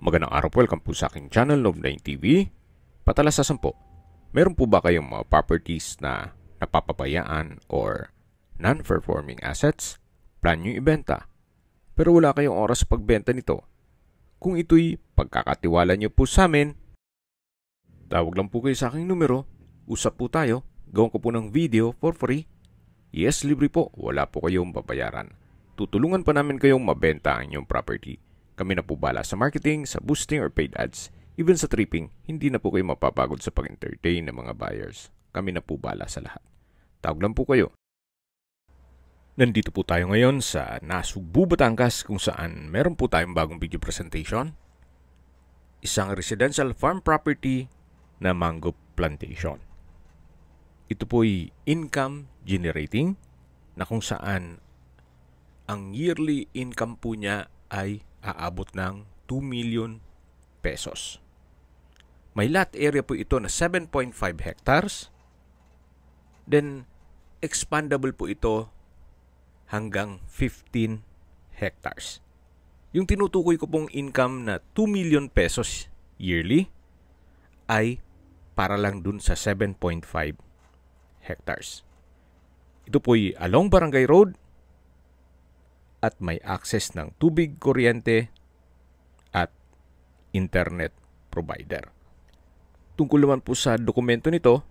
Magandang araw po, welcome po sa aking channel, Love9 TV. Patalasasan po, meron po ba kayong mga properties na napapabayaan or non-performing assets? Plan nyo ibenta, pero wala kayong oras sa pagbenta nito. Kung ito'y pagkakatiwala nyo po sa amin, tawag lang po kayo sa aking numero, usap po tayo, gawin ko po ng video for free. Yes, libre po, wala po kayong babayaran. Tutulungan pa namin kayong mabenta ang inyong property. Kami na po bala sa marketing, sa boosting or paid ads. Even sa tripping, hindi na po kayo mapapagod sa pag-entertain ng mga buyers. Kami na po bala sa lahat. Tawag lang po kayo. Nandito po tayo ngayon sa Nasugbu, Batangas kung saan meron po tayong bagong video presentation. Isang residential farm property na mango plantation. Ito po'y income generating na kung saan ang yearly income po niya ay aabot ng 2 million pesos. May lot area po ito na 7.5 hectares. Then, expandable po ito hanggang 15 hectares. Yung tinutukoy ko pong income na 2 million pesos yearly ay para lang dun sa 7.5 hectares. Ito po'y along Barangay Road at may access ng tubig, kuryente at internet provider. Tungkol naman po sa dokumento nito,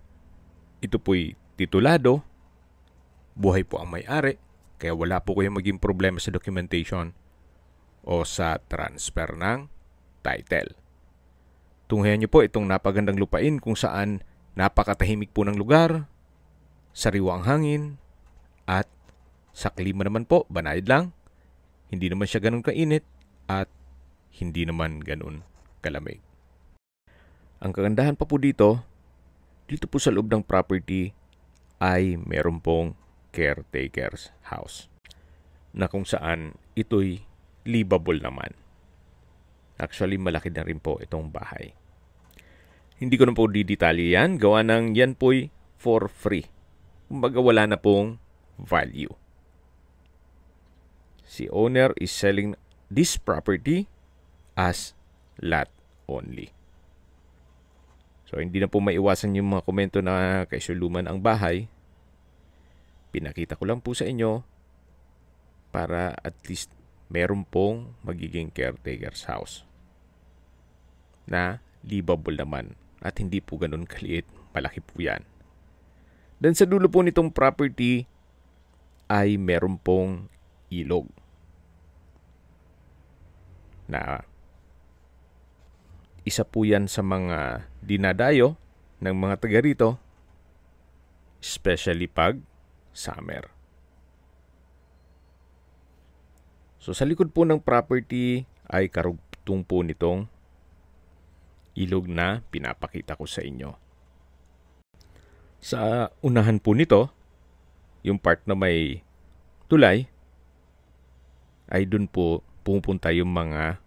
ito po'y titulado, buhay po ang may-ari, kaya wala po kayong maging problema sa documentation o sa transfer ng title. Tunghayan niyo po itong napagandang lupain kung saan napakatahimik po ng lugar, sariwang hangin, at sa klima naman po, banayad lang. Hindi naman siya ganun kainit at hindi naman ganun kalamig. Ang kagandahan pa po dito po sa loob ng property ay meron pong caretaker's house na kung saan ito'y livable naman. Actually, malaki na rin po itong bahay. Hindi ko na po didetalye yan. Gawa ng yan po'y for free. Kumbaga wala na pong value. Si owner is selling this property as lot only. So, hindi na po maiwasan yung mga komento na kaisuluman ang bahay. Pinakita ko lang po sa inyo para at least meron pong magiging caretaker's house na livable naman at hindi po ganun kaliit. Malaki po yan. Then sa dulo po nitong property ay meron pong ilog na isa po yan sa mga dinadayo ng mga taga rito, especially pag summer. So sa likod po ng property ay karugtong po nitong ilog na pinapakita ko sa inyo. Sa unahan po nito, yung part na may tulay, ay dun po pumupunta yung mga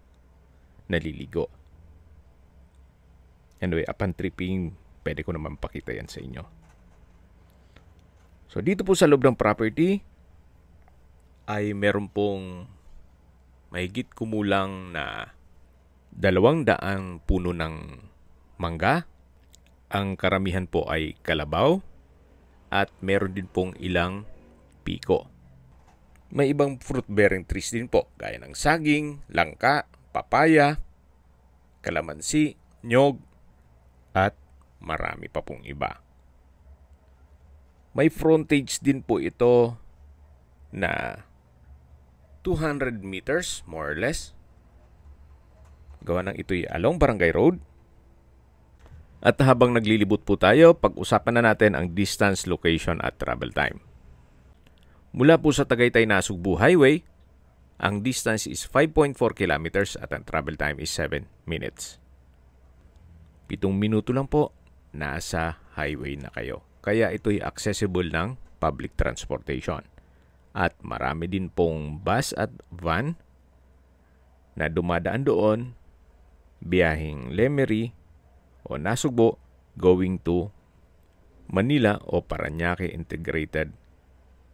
naliligo. Anyway, upon tripping, pwede ko naman pakita yan sa inyo. So, dito po sa loob ng property, ay meron pong mahigit kumulang na 200 puno ng mangga. Ang karamihan po ay kalabaw at meron din pong ilang piko. May ibang fruit-bearing trees din po, gaya ng saging, langka, papaya, kalamansi, nyog, at marami pa pong iba. May frontage din po ito na 200 meters, more or less. Gawa ng ito'y along Barangay Road. At habang naglilibot po tayo, pag-usapan na natin ang distance, location at travel time. Mula po sa Tagaytay-Nasugbu Highway, ang distance is 5.4 kilometers at ang travel time is 7 minutes. 7 minuto lang po, nasa highway na kayo. Kaya ito'y accessible ng public transportation. At marami din pong bus at van na dumadaan doon, biyaheng Lemery o Nasugbu going to Manila o Parañaque Integrated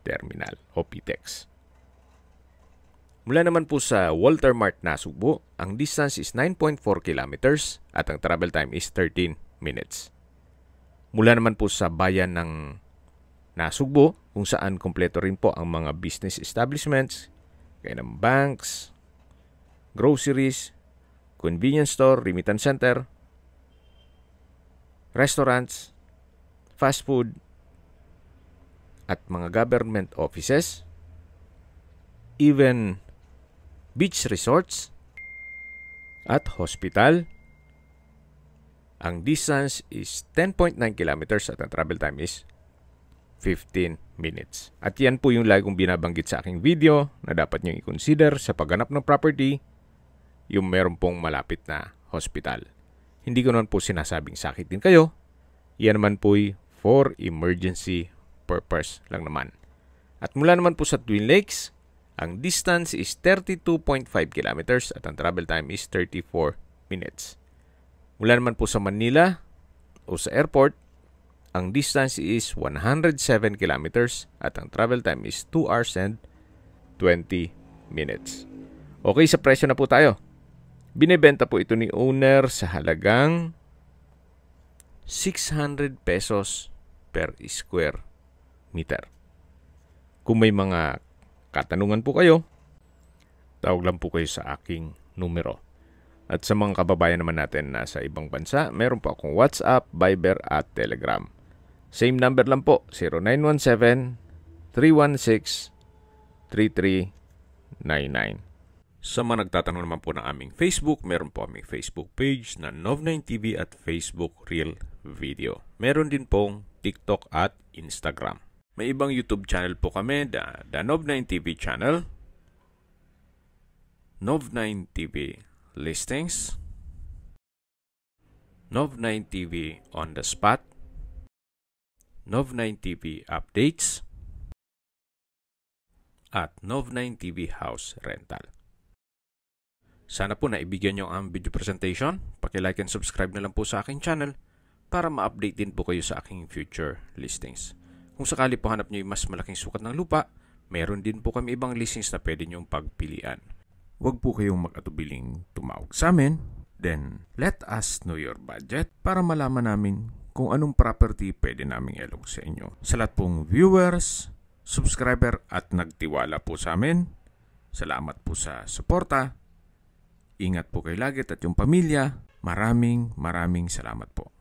Terminal o PTEX. Mula naman po sa Walter Mart Nasugbo, ang distance is 9.4 kilometers at ang travel time is 13 minutes. Mula naman po sa bayan ng Nasugbo, kung saan kompleto rin po ang mga business establishments, kaya ng banks, groceries, convenience store, remittance center, restaurants, fast food, at mga government offices, even beach resorts, at hospital. Ang distance is 10.9 kilometers at ang travel time is 15 minutes. At yan po yung lagi kong binabanggit sa aking video na dapat nyo i-consider sa pagganap ng property, yung meron pong malapit na hospital. Hindi ko naman po sinasabing sakit din kayo. Yan naman po for emergency purpose lang naman. At mula naman po sa Twin Lakes, ang distance is 32.5 kilometers at ang travel time is 34 minutes. Mula naman po sa Manila o sa airport, ang distance is 107 kilometers at ang travel time is 2 hours and 20 minutes. Okay, sa presyo na po tayo. Binebenta po ito ni owner sa halagang 600 pesos per square meter. Kung may mga katanungan po kayo, tawag lang po kayo sa aking numero. At sa mga kababayan naman natin na sa ibang bansa, meron po akong WhatsApp, Viber at Telegram. Same number lang po, 0917-316-3399. Sa mga nagtatanong naman po ng aming Facebook, meron po aming Facebook page na Nov9TV at Facebook Real Video. Meron din pong TikTok at Instagram. May ibang YouTube channel po kami, the Nov9TV channel, Nov9TV Listings, Nov9TV On The Spot, Nov9TV Updates, at Nov9TV House Rental. Sana po naibigyan nyo ang video presentation. Paki-like and subscribe na lang po sa aking channel para ma-update din po kayo sa aking future listings. Kung sakali po hanap nyo yung mas malaking sukat ng lupa, meron din po kami ibang listings na pwede nyong pagpilian. Huwag po kayong mag-atubiling tumawag sa amin. Then, let us know your budget para malaman namin kung anong property pwede naming ilog sa inyo. Sa lahat pong viewers, subscriber at nagtiwala po sa amin, salamat po sa suporta. Ingat po kayo lagi at yung pamilya. Maraming salamat po.